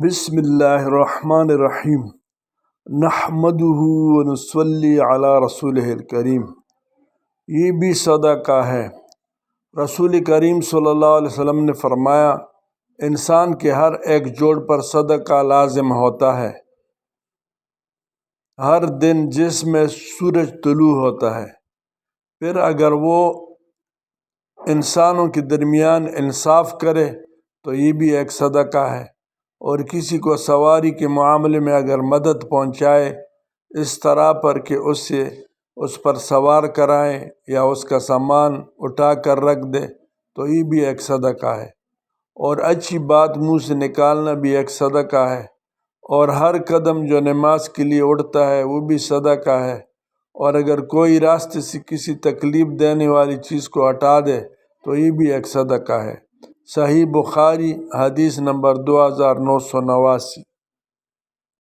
بسم اللہ الرحمن الرحیم نحمدہ ونصلی علی رسولہ الکریم۔ یہ بھی صدقہ ہے۔ رسول کریم صلی اللہ علیہ وسلم نے فرمایا، انسان کے ہر ایک جوڑ پر صدقہ لازم ہوتا ہے ہر دن جس میں سورج طلوع ہوتا ہے۔ پھر اگر وہ انسانوں کے درمیان انصاف کرے تو یہ بھی ایک صدقہ ہے، اور کسی کو سواری کے معاملے میں اگر مدد پہنچائے اس طرح پر کہ اس پر سوار کرائیں یا اس کا سامان اٹھا کر رکھ دے تو یہ بھی ایک صدقہ ہے، اور اچھی بات منہ سے نکالنا بھی ایک صدقہ ہے، اور ہر قدم جو نماز کے لیے اٹھتا ہے وہ بھی صدقہ ہے، اور اگر کوئی راستے سے کسی تکلیف دینے والی چیز کو ہٹا دے تو یہ بھی ایک صدقہ ہے۔ صحیح بخاری حدیث نمبر 2989۔